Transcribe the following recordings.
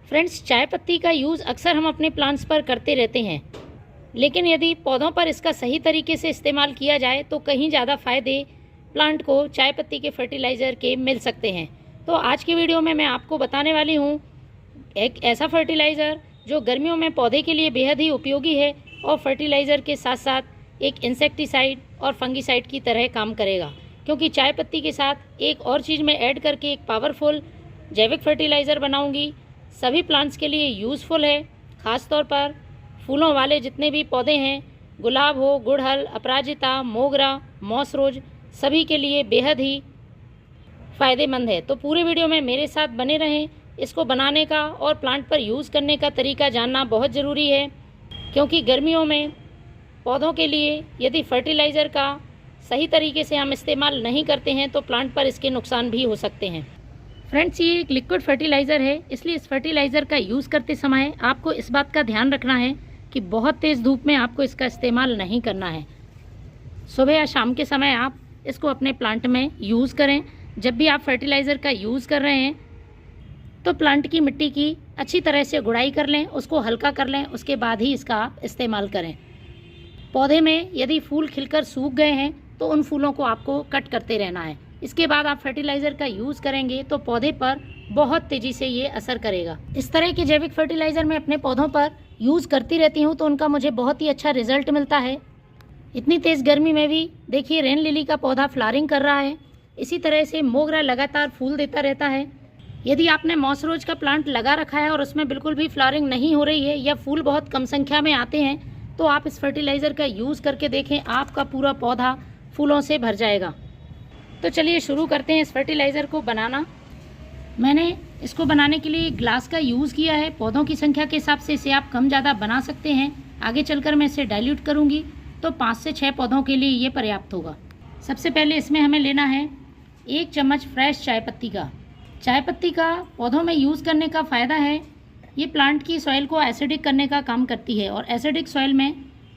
Friends, चाय पत्ती का यूज़ अक्सर हम अपने प्लांट्स पर करते रहते हैं, लेकिन यदि पौधों पर इसका सही तरीके से इस्तेमाल किया जाए तो कहीं ज़्यादा फ़ायदे प्लांट को चाय पत्ती के फर्टिलाइज़र के मिल सकते हैं। तो आज की वीडियो में मैं आपको बताने वाली हूँ एक ऐसा फर्टिलाइज़र जो गर्मियों में पौधे के लिए बेहद ही उपयोगी है और फर्टिलाइज़र के साथ साथ एक इंसेक्टिसाइड और फंगिसाइड की तरह काम करेगा, क्योंकि चाय पत्ती के साथ एक और चीज़ में ऐड करके एक पावरफुल जैविक फर्टिलाइज़र बनाऊंगी। सभी प्लांट्स के लिए यूज़फुल है, ख़ास तौर पर फूलों वाले जितने भी पौधे हैं, गुलाब हो, गुड़हल, अपराजिता, मोगरा, मॉस रोज, सभी के लिए बेहद ही फ़ायदेमंद है। तो पूरे वीडियो में मेरे साथ बने रहें। इसको बनाने का और प्लांट पर यूज़ करने का तरीका जानना बहुत ज़रूरी है, क्योंकि गर्मियों में पौधों के लिए यदि फर्टिलाइज़र का सही तरीके से हम इस्तेमाल नहीं करते हैं तो प्लांट पर इसके नुकसान भी हो सकते हैं। फ्रेंड्स, ये एक लिक्विड फर्टिलाइज़र है, इसलिए इस फर्टिलाइज़र का यूज़ करते समय आपको इस बात का ध्यान रखना है कि बहुत तेज़ धूप में आपको इसका इस्तेमाल नहीं करना है। सुबह या शाम के समय आप इसको अपने प्लांट में यूज़ करें। जब भी आप फर्टिलाइज़र का यूज़ कर रहे हैं तो प्लांट की मिट्टी की अच्छी तरह से गुड़ाई कर लें, उसको हल्का कर लें, उसके बाद ही इसका आप इस्तेमाल करें। पौधे में यदि फूल खिलकर सूख गए हैं तो उन फूलों को आपको कट करते रहना है। इसके बाद आप फर्टिलाइज़र का यूज़ करेंगे तो पौधे पर बहुत तेज़ी से ये असर करेगा। इस तरह के जैविक फर्टिलाइज़र मैं अपने पौधों पर यूज़ करती रहती हूँ तो उनका मुझे बहुत ही अच्छा रिजल्ट मिलता है। इतनी तेज़ गर्मी में भी देखिए रेन लिली का पौधा फ्लावरिंग कर रहा है। इसी तरह से मोगरा लगातार फूल देता रहता है। यदि आपने मॉस रोज का प्लांट लगा रखा है और उसमें बिल्कुल भी फ्लावरिंग नहीं हो रही है या फूल बहुत कम संख्या में आते हैं तो आप इस फर्टिलाइज़र का यूज़ करके देखें, आपका पूरा पौधा फूलों से भर जाएगा। तो चलिए शुरू करते हैं इस फर्टिलाइज़र को बनाना। मैंने इसको बनाने के लिए ग्लास का यूज़ किया है। पौधों की संख्या के हिसाब से इसे आप कम ज़्यादा बना सकते हैं। आगे चलकर मैं इसे डाइल्यूट करूँगी तो 5 से 6 पौधों के लिए ये पर्याप्त होगा। सबसे पहले इसमें हमें लेना है 1 चम्मच फ्रेश चाय पत्ती का। चाय पत्ती का पौधों में यूज़ करने का फ़ायदा है, ये प्लांट की सॉइल को एसिडिक करने का काम करती है और एसिडिक सॉइल में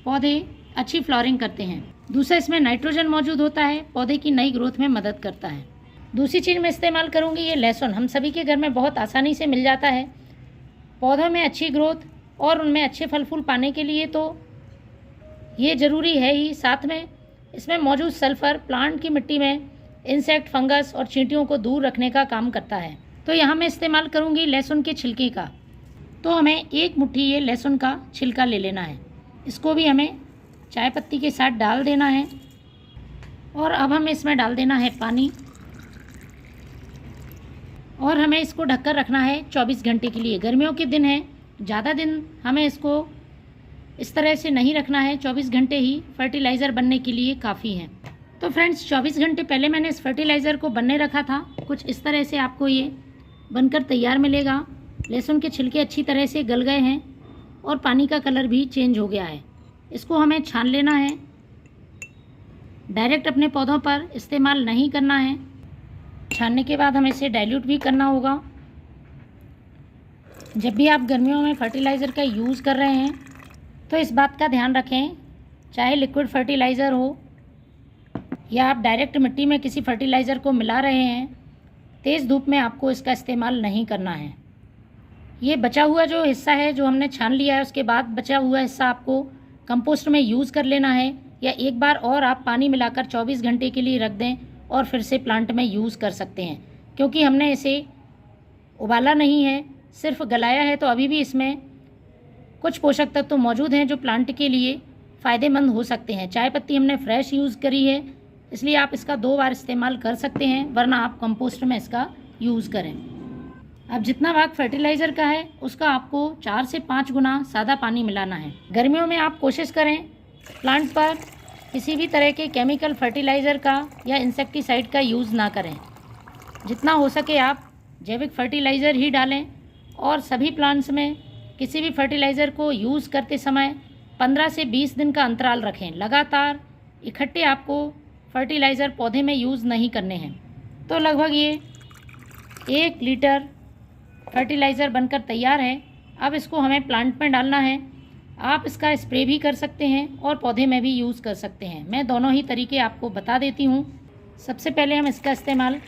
पौधे अच्छी फ्लावरिंग करते हैं। दूसरा, इसमें नाइट्रोजन मौजूद होता है, पौधे की नई ग्रोथ में मदद करता है। दूसरी चीज़ मैं इस्तेमाल करूँगी ये लहसुन। हम सभी के घर में बहुत आसानी से मिल जाता है। पौधों में अच्छी ग्रोथ और उनमें अच्छे फल फूल पाने के लिए तो ये ज़रूरी है ही। साथ में इसमें मौजूद सल्फ़र प्लांट की मिट्टी में इंसेक्ट, फंगस और चींटियों को दूर रखने का काम करता है। तो यहाँ मैं इस्तेमाल करूँगी लहसुन के छिलके का। तो हमें 1 मुट्ठी ये लहसुन का छिलका ले लेना है। इसको भी हमें चाय पत्ती के साथ डाल देना है और अब हमें इसमें डाल देना है पानी और हमें इसको ढककर रखना है 24 घंटे के लिए। गर्मियों के दिन है, ज़्यादा दिन हमें इसको इस तरह से नहीं रखना है। 24 घंटे ही फर्टिलाइज़र बनने के लिए काफ़ी हैं। तो फ्रेंड्स, 24 घंटे पहले मैंने इस फर्टिलाइज़र को बनने रखा था। कुछ इस तरह से आपको ये बनकर तैयार मिलेगा। लहसुन के छिलके अच्छी तरह से गल गए हैं और पानी का कलर भी चेंज हो गया है। इसको हमें छान लेना है। डायरेक्ट अपने पौधों पर इस्तेमाल नहीं करना है। छानने के बाद हमें इसे डाइल्यूट भी करना होगा। जब भी आप गर्मियों में फर्टिलाइज़र का यूज़ कर रहे हैं तो इस बात का ध्यान रखें, चाहे लिक्विड फर्टिलाइज़र हो या आप डायरेक्ट मिट्टी में किसी फर्टिलाइज़र को मिला रहे हैं, तेज़ धूप में आपको इसका इस्तेमाल नहीं करना है। ये बचा हुआ जो हिस्सा है जो हमने छान लिया है, उसके बाद बचा हुआ हिस्सा आपको कंपोस्ट में यूज़ कर लेना है या एक बार और आप पानी मिलाकर 24 घंटे के लिए रख दें और फिर से प्लांट में यूज़ कर सकते हैं। क्योंकि हमने इसे उबाला नहीं है, सिर्फ गलाया है, तो अभी भी इसमें कुछ पोषक तत्व तो मौजूद हैं जो प्लांट के लिए फ़ायदेमंद हो सकते हैं। चाय पत्ती हमने फ्रेश यूज़ करी है, इसलिए आप इसका 2 बार इस्तेमाल कर सकते हैं, वरना आप कंपोस्ट में इसका यूज़ करें। अब जितना भाग फर्टिलाइज़र का है उसका आपको 4 से 5 गुना सादा पानी मिलाना है। गर्मियों में आप कोशिश करें प्लांट पर किसी भी तरह के केमिकल फर्टिलाइज़र का या इंसेक्टिसाइड का यूज़ ना करें। जितना हो सके आप जैविक फर्टिलाइज़र ही डालें और सभी प्लांट्स में किसी भी फर्टिलाइज़र को यूज़ करते समय 15 से 20 दिन का अंतराल रखें। लगातार इकट्ठे आपको फर्टिलाइज़र पौधे में यूज़ नहीं करने हैं। तो लगभग ये 1 लीटर फर्टिलाइज़र बनकर तैयार है। अब इसको हमें प्लांट में डालना है। आप इसका स्प्रे भी कर सकते हैं और पौधे में भी यूज़ कर सकते हैं। मैं दोनों ही तरीके आपको बता देती हूँ। सबसे पहले हम इसका इस्तेमाल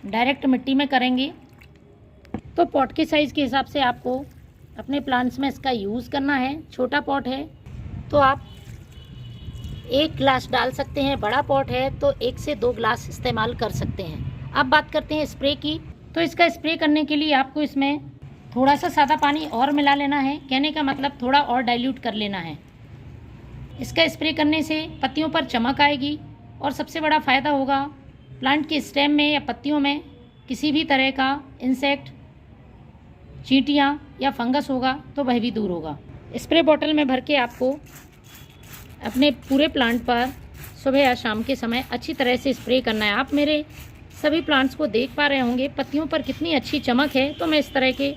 डायरेक्ट मिट्टी में करेंगे। तो पॉट के साइज़ के हिसाब से आपको अपने प्लांट्स में इसका यूज़ करना है। छोटा पॉट है तो आप 1 ग्लास डाल सकते हैं, बड़ा पॉट है तो 1 से 2 ग्लास इस्तेमाल कर सकते हैं। अब बात करते हैं स्प्रे की। तो इसका स्प्रे करने के लिए आपको इसमें थोड़ा सा सादा पानी और मिला लेना है, कहने का मतलब थोड़ा और डाइल्यूट कर लेना है। इसका स्प्रे करने से पत्तियों पर चमक आएगी और सबसे बड़ा फ़ायदा होगा प्लांट के स्टेम में या पत्तियों में किसी भी तरह का इंसेक्ट, चींटियाँ या फंगस होगा तो वह भी दूर होगा। स्प्रे बॉटल में भर के आपको अपने पूरे प्लांट पर सुबह या शाम के समय अच्छी तरह से स्प्रे करना है। आप मेरे सभी प्लांट्स को देख पा रहे होंगे पत्तियों पर कितनी अच्छी चमक है। तो मैं इस तरह के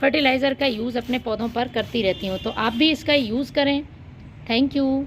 फर्टिलाइज़र का यूज़ अपने पौधों पर करती रहती हूँ, तो आप भी इसका यूज़ करें। Thank you.